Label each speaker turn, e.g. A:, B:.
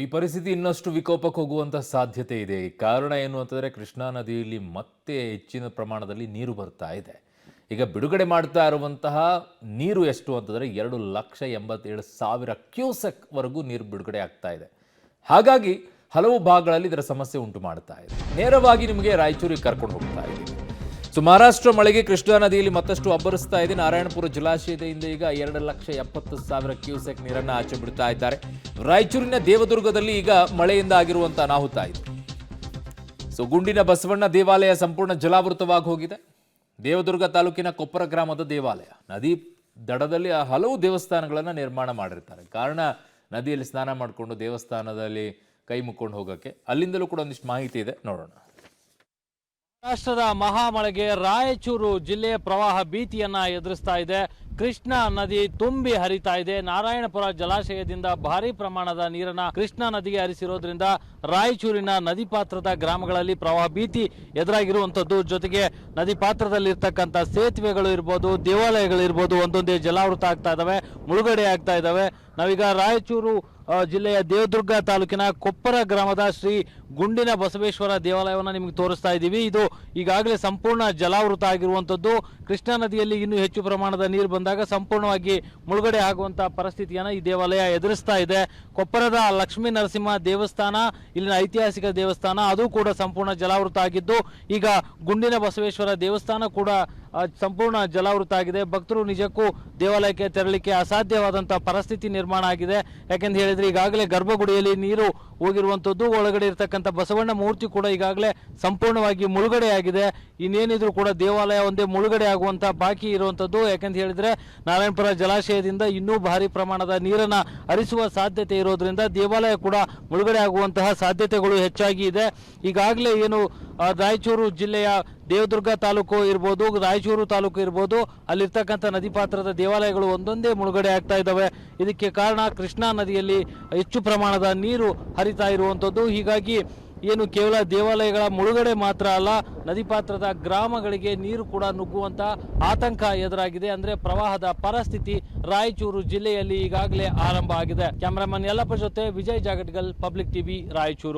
A: ಈ ಪರಿಸ್ಥಿತಿ ಇನ್ನಷ್ಟು ವಿಕೋಪಕ್ಕೆ ಹೋಗುವಂತ ಸಾಧ್ಯತೆ ಇದೆ. ಕಾರಣ ಏನು ಅಂತಂದ್ರೆ ಕೃಷ್ಣಾ ನದಿಯಲ್ಲಿ ಮತ್ತೆ ಹೆಚ್ಚಿನ ಪ್ರಮಾಣದಲ್ಲಿ ನೀರು ಬರ್ತಾ ಇದೆ. ಈಗ ಬಿಡುಗಡೆ ಮಾಡ್ತಾ ಇರುವಂತಹ ನೀರು ಎಷ್ಟು ಅಂತಂದ್ರೆ 2,87,000 ಕ್ಯೂಸೆಕ್ ವರೆಗೂ ನೀರು ಬಿಡುಗಡೆ ಆಗ್ತಾ ಇದೆ. ಹಾಗಾಗಿ ಹಲವು ಭಾಗಗಳಲ್ಲಿ ಇದರ ಸಮಸ್ಯೆ ಉಂಟು ಮಾಡ್ತಾ ಇದೆ. ನೇರವಾಗಿ ನಿಮಗೆ ರಾಯಚೂರಿಗೆ ಕರ್ಕೊಂಡು ಹೋಗ್ತಾ ಇದ್ದೀವಿ. ಮಹಾರಾಷ್ಟ್ರ ಮಳೆಗೆ ಕೃಷ್ಣಾ ನದಿಯಲ್ಲಿ ಮತ್ತಷ್ಟು ಅಬ್ಬರಿಸ್ತಾ ಇದೆ. ನಾರಾಯಣಪುರ ಜಲಾಶಯದಿಂದ ಈಗ 2,70,000 ಕ್ಯೂಸೆಕ್ ನೀರನ್ನು ಆಚೆ ಬಿಡ್ತಾ ಇದ್ದಾರೆ. ರಾಯಚೂರಿನ ದೇವದುರ್ಗದಲ್ಲಿ ಈಗ ಮಳೆಯಿಂದ ಆಗಿರುವಂತಹ ಅನಾಹುತ ಇದೆ. ಗುಂಡಿನ ಬಸವಣ್ಣ ದೇವಾಲಯ ಸಂಪೂರ್ಣ ಜಲಾವೃತವಾಗಿ ಹೋಗಿದೆ. ದೇವದುರ್ಗ ತಾಲೂಕಿನ ಕೊಪ್ಪರ ಗ್ರಾಮದ ದೇವಾಲಯ ನದಿ ದಡದಲ್ಲಿ ಹಲವು ದೇವಸ್ಥಾನಗಳನ್ನು ನಿರ್ಮಾಣ ಮಾಡಿರ್ತಾರೆ. ಕಾರಣ ನದಿಯಲ್ಲಿ ಸ್ನಾನ ಮಾಡಿಕೊಂಡು ದೇವಸ್ಥಾನದಲ್ಲಿ ಕೈ ಮುಕ್ಕೊಂಡು ಹೋಗೋಕ್ಕೆ. ಅಲ್ಲಿಂದಲೂ ಕೂಡ ಒಂದಿಷ್ಟು ಮಾಹಿತಿ ಇದೆ, ನೋಡೋಣ.
B: ರಾಷ್ಟ್ರದ ಮಹಾಮಳೆಗೆ ರಾಯಚೂರು ಜಿಲ್ಲೆ ಪ್ರವಾಹ ಭೀತಿಯನ್ನ ಎದುರಿಸ್ತಾ ಇದೆ. ಕೃಷ್ಣಾ ನದಿ ತುಂಬಿ ಹರಿತಾ ಇದೆ. ನಾರಾಯಣಪುರ ಜಲಾಶಯದಿಂದ ಭಾರಿ ಪ್ರಮಾಣದ ನೀರನ್ನ ಕೃಷ್ಣಾ ನದಿಗೆ ಹರಿಸಿರೋದ್ರಿಂದ ರಾಯಚೂರಿನ ನದಿ ಪಾತ್ರದ ಗ್ರಾಮಗಳಲ್ಲಿ ಪ್ರವಾಹ ಭೀತಿ ಎದುರಾಗಿರುವಂತದ್ದು. ಜೊತೆಗೆ ನದಿ ಪಾತ್ರದಲ್ಲಿರ್ತಕ್ಕಂಥ ಸೇತುವೆಗಳು ಇರ್ಬೋದು, ದೇವಾಲಯಗಳು ಇರ್ಬೋದು, ಒಂದೊಂದೇ ಜಲಾವೃತ ಆಗ್ತಾ ಇದಾವೆ, ಮುಳುಗಡೆ ಆಗ್ತಾ ಇದಾವೆ. ನಾವೀಗ ರಾಯಚೂರು ಜಿಲ್ಲೆಯ ದೇವದುರ್ಗ ತಾಲೂಕಿನ ಕೊಪ್ಪರ ಗ್ರಾಮದ ಶ್ರೀ ಗುಂಡಿನ ಬಸವೇಶ್ವರ ದೇವಾಲಯವನ್ನು ನಿಮಗೆ ತೋರಿಸ್ತಾ ಇದ್ದೀವಿ. ಇದು ಈಗಾಗಲೇ ಸಂಪೂರ್ಣ ಜಲಾವೃತ ಆಗಿರುವಂಥದ್ದು. ಕೃಷ್ಣಾ ನದಿಯಲ್ಲಿ ಇನ್ನೂ ಹೆಚ್ಚು ಪ್ರಮಾಣದ ನೀರು ಬಂದಾಗ ಸಂಪೂರ್ಣವಾಗಿ ಮುಳುಗಡೆ ಆಗುವಂತಹ ಪರಿಸ್ಥಿತಿಯನ್ನು ಈ ದೇವಾಲಯ ಎದುರಿಸ್ತಾ ಇದೆ. ಕೊಪ್ಪರದ ಲಕ್ಷ್ಮೀ ನರಸಿಂಹ ದೇವಸ್ಥಾನ, ಇಲ್ಲಿನ ಐತಿಹಾಸಿಕ ದೇವಸ್ಥಾನ, ಅದು ಕೂಡ ಸಂಪೂರ್ಣ ಜಲಾವೃತ ಆಗಿದ್ದು, ಈಗ ಗುಂಡಿನ ಬಸವೇಶ್ವರ ದೇವಸ್ಥಾನ ಕೂಡ ಸಂಪೂರ್ಣ ಜಲಾವೃತ ಆಗಿದೆ. ಭಕ್ತರು ನಿಜಕ್ಕೂ ದೇವಾಲಯಕ್ಕೆ ತೆರಳಿಕ್ಕೆ ಅಸಾಧ್ಯವಾದಂತಹ ಪರಿಸ್ಥಿತಿ ನಿರ್ಮಾಣ ಆಗಿದೆ. ಯಾಕೆಂತ ಹೇಳಿದ್ರೆ ಈಗಾಗಲೇ ಗರ್ಭಗುಡಿಯಲ್ಲಿ ನೀರು ಹೋಗಿರುವಂತದ್ದು, ಒಳಗಡೆ ಇರತಕ್ಕಂಥ ಬಸವಣ್ಣ ಮೂರ್ತಿ ಕೂಡ ಈಗಾಗಲೇ ಸಂಪೂರ್ಣವಾಗಿ ಮುಳುಗಡೆ ಆಗಿದೆ. ಇನ್ನೇನಿದ್ರು ಕೂಡ ದೇವಾಲಯ ಒಂದೇ ಮುಳುಗಡೆ ಆಗುವಂತ ಬಾಕಿ ಇರುವಂತದ್ದು. ಯಾಕೆಂತ ಹೇಳಿದ್ರೆ ನಾರಾಯಣಪುರ ಜಲಾಶಯದಿಂದ ಇನ್ನೂ ಭಾರಿ ಪ್ರಮಾಣದ ನೀರನ್ನ ಹರಿಸುವ ಸಾಧ್ಯತೆ ಇರೋದ್ರಿಂದ ದೇವಾಲಯ ಕೂಡ ಮುಳುಗಡೆ ಆಗುವಂತಹ ಸಾಧ್ಯತೆಗಳು ಹೆಚ್ಚಾಗಿ ಇದೆ. ಈಗಾಗಲೇ ಏನು ರಾಯಚೂರು ಜಿಲ್ಲೆಯ ದೇವದುರ್ಗ ತಾಲೂಕು ಇರ್ಬೋದು, ರಾಯಚೂರು ತಾಲೂಕು ಇರ್ಬೋದು, ಅಲ್ಲಿರ್ತಕ್ಕಂಥ ನದಿ ಪಾತ್ರದ ದೇವಾಲಯಗಳು ಒಂದೊಂದೇ ಮುಳುಗಡೆ ಆಗ್ತಾ ಇದ್ದಾವೆ. ಇದಕ್ಕೆ ಕಾರಣ ಕೃಷ್ಣಾ ನದಿಯಲ್ಲಿ ಹೆಚ್ಚು ಪ್ರಮಾಣದ ನೀರು ಹರಿತಾ ಇರುವಂಥದ್ದು. ಹೀಗಾಗಿ ಏನು ಕೇವಲ ದೇವಾಲಯಗಳ ಮುಳುಗಡೆ ಮಾತ್ರ ಅಲ್ಲ, ನದಿ ಪಾತ್ರದ ಗ್ರಾಮಗಳಿಗೆ ನೀರು ಕೂಡ ನುಗ್ಗುವಂತ ಆತಂಕ ಎದುರಾಗಿದೆ. ಅಂದ್ರೆ ಪ್ರವಾಹದ ಪರಿಸ್ಥಿತಿ ರಾಯಚೂರು ಜಿಲ್ಲೆಯಲ್ಲಿ ಈಗಾಗಲೇ ಆರಂಭ ಆಗಿದೆ. ಕ್ಯಾಮರಾಮನ್ ಯಲ್ಲಪ್ಪ ಜೊತೆ ವಿಜಯ್ ಜಾಗಟ್ಗಲ್, ಪಬ್ಲಿಕ್ ಟಿವಿ, ರಾಯಚೂರು.